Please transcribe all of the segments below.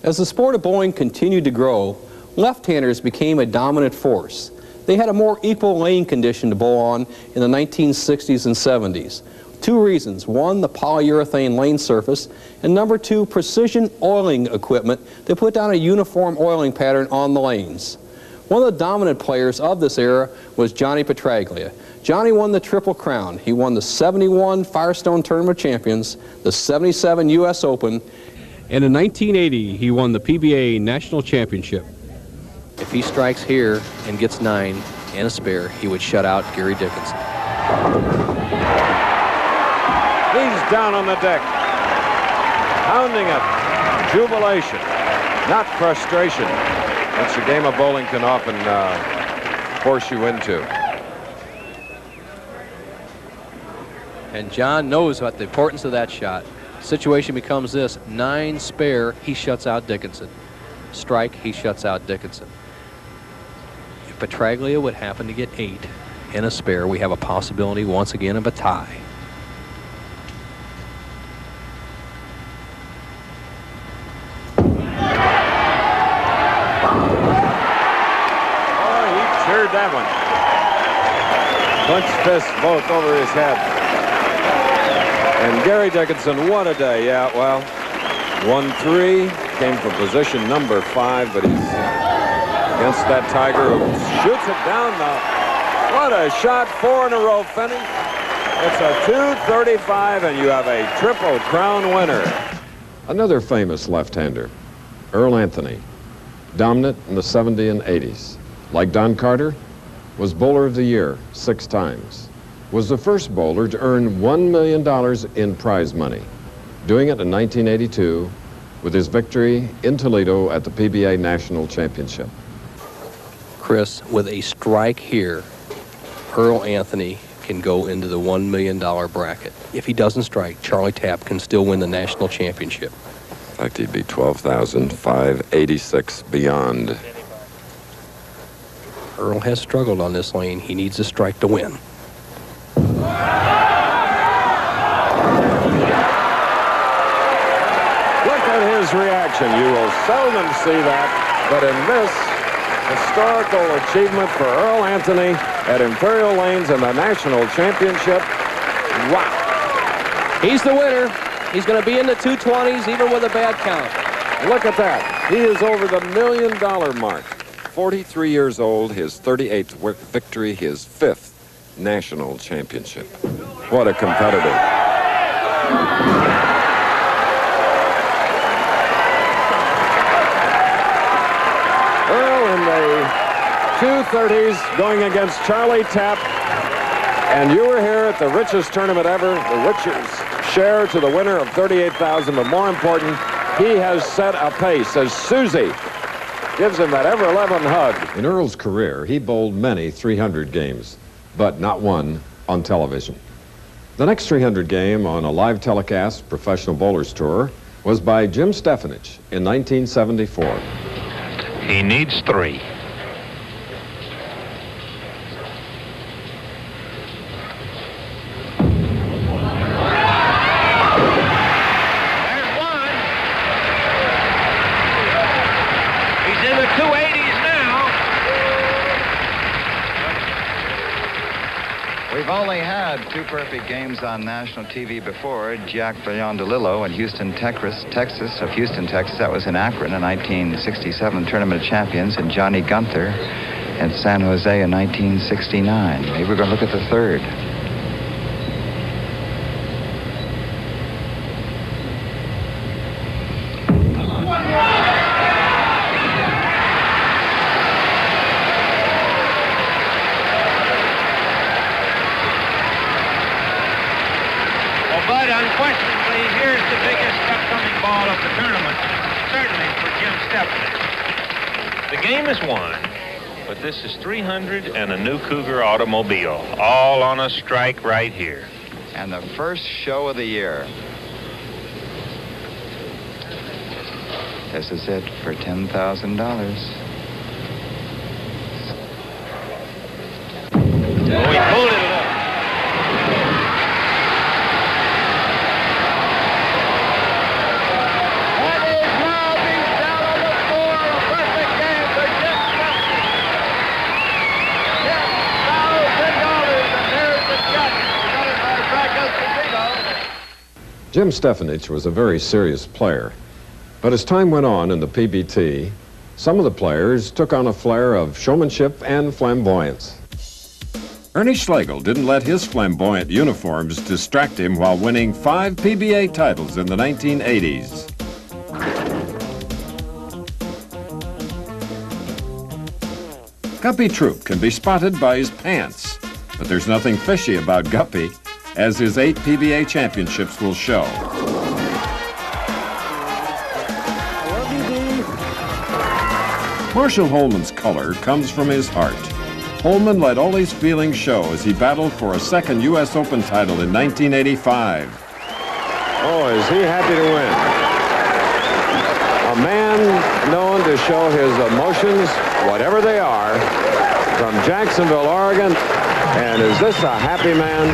As the sport of bowling continued to grow, left-handers became a dominant force. They had a more equal lane condition to bowl on in the 1960s and 70s. Two reasons: one, the polyurethane lane surface, and number two, precision oiling equipment that put down a uniform oiling pattern on the lanes. One of the dominant players of this era was Johnny Petraglia. Johnny won the Triple Crown. He won the 71 Firestone Tournament Champions, the 77 U.S. Open, and in 1980 he won the PBA National Championship. If he strikes here and gets 9 and a spare, he would shut out Gary Dickinson. He's down on the deck, pounding it, jubilation, not frustration, which the game of bowling can often force you into. And John knows about the importance of that shot. Situation becomes this: 9 spare, he shuts out Dickinson. Strike, he shuts out Dickinson. If Petraglia would happen to get 8 and a spare, we have a possibility once again of a tie. That one. Clenched fists both over his head. And Gary Dickinson, what a day. Yeah, well, 1-3, came from position number 5, but he's against that Tiger who shoots it down now. What a shot, 4 in a row, Finney. It's a 235, and you have a Triple Crown winner. Another famous left-hander, Earl Anthony, dominant in the 70s and 80s. Like Don Carter, was Bowler of the Year 6 times. Was the first bowler to earn $1 million in prize money, doing it in 1982 with his victory in Toledo at the PBA National Championship. Chris, with a strike here, Earl Anthony can go into the $1 million bracket. If he doesn't strike, Charlie Tapp can still win the national championship. In fact, he'd be 12,586 beyond. Earl has struggled on this lane. He needs a strike to win. Look at his reaction. You will seldom see that, but in this historical achievement for Earl Anthony at Imperial Lanes in the National Championship, wow. He's the winner. He's going to be in the 220s even with a bad count. Look at that. He is over the $1 million mark. 43 years old, his 38th victory, his 5th national championship. What a competitor. Earl in the 230s going against Charlie Tapp. And you were here at the richest tournament ever, the richest share to the winner of $38,000. But more important, he has set a pace as Susie gives him that ever-loving hug. In Earl's career, he bowled many 300 games, but not one on television. The next 300 game on a live telecast professional bowlers tour was by Jim Stefanich in 1974. He needs 3. We've only had 2 perfect games on national TV before. Jack Billondolillo in Houston, Texas, of Houston, Texas. That was in Akron in 1967 Tournament of Champions, and Johnny Gunther in San Jose in 1969. Maybe we're going to look at the 3rd. But unquestionably, here's the biggest upcoming ball of the tournament, certainly for Jim Stefanich. The game is won, but this is 300 and a new Cougar automobile, all on a strike right here. And the first show of the year. This is it for $10,000. Oh, he pulled it up. That is now the Jim Stefanich was a very serious player. But as time went on in the PBT, some of the players took on a flair of showmanship and flamboyance. Ernie Schlegel didn't let his flamboyant uniforms distract him while winning 5 PBA titles in the 1980s. Guppy Troop can be spotted by his pants, but there's nothing fishy about Guppy, as his 8 PBA championships will show. Marshall Holman's color comes from his heart. Holman let all his feelings show as he battled for a second U.S. Open title in 1985. Oh, is he happy to win. A man known to show his emotions, whatever they are, from Jacksonville, Oregon. And is this a happy man?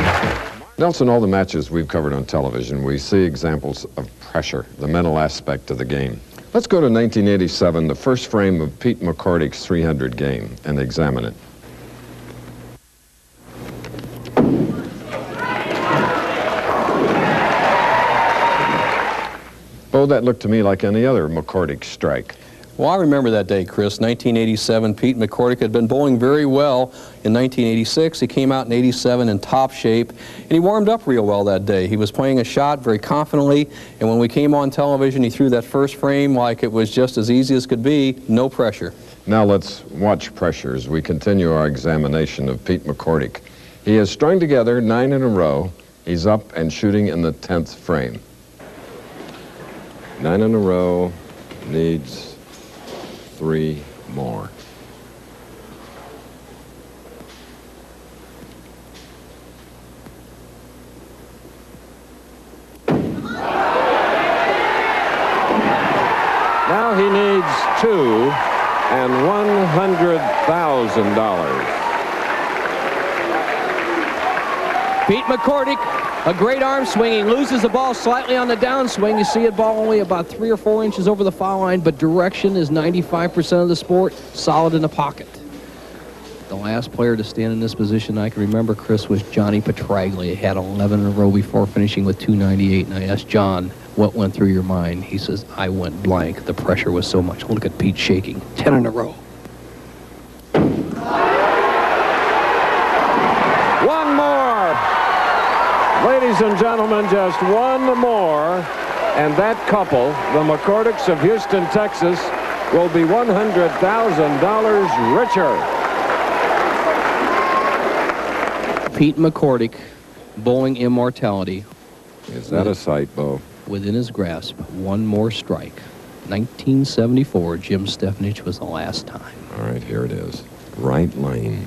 Nelson, all the matches we've covered on television, we see examples of pressure, the mental aspect of the game. Let's go to 1987, the first frame of Pete McCordy's 300 game, and examine it. Oh, that looked to me like any other McCordy strike. Well, I remember that day, Chris. 1987, Pete McCordy had been bowling very well in 1986. He came out in 87 in top shape, and he warmed up real well that day. He was playing a shot very confidently, and when we came on television, he threw that first frame like it was just as easy as could be, no pressure. Now let's watch pressure as we continue our examination of Pete McCordy. He has strung together 9 in a row. He's up and shooting in the 10th frame. 9 in a row, needs 3 more. Now he needs $2 and $100,000. Pete McCordy, a great arm swing. He loses the ball slightly on the downswing. You see it ball only about 3 or 4 inches over the foul line, but direction is 95% of the sport, solid in the pocket. The last player to stand in this position I can remember, Chris, was Johnny Petraglia. He had 11 in a row before finishing with 298, and I asked John, what went through your mind? He says, I went blank. The pressure was so much. Look at Pete shaking. 10 in a row. One more. Ladies and gentlemen, just one more, and that couple, the McCordy's of Houston, Texas, will be $100,000 richer. Pete McCordy, bowling immortality. Is that a sight, Bo? Within his grasp, one more strike. 1974, Jim Stefanich was the last time. All right, here it is. Right lane.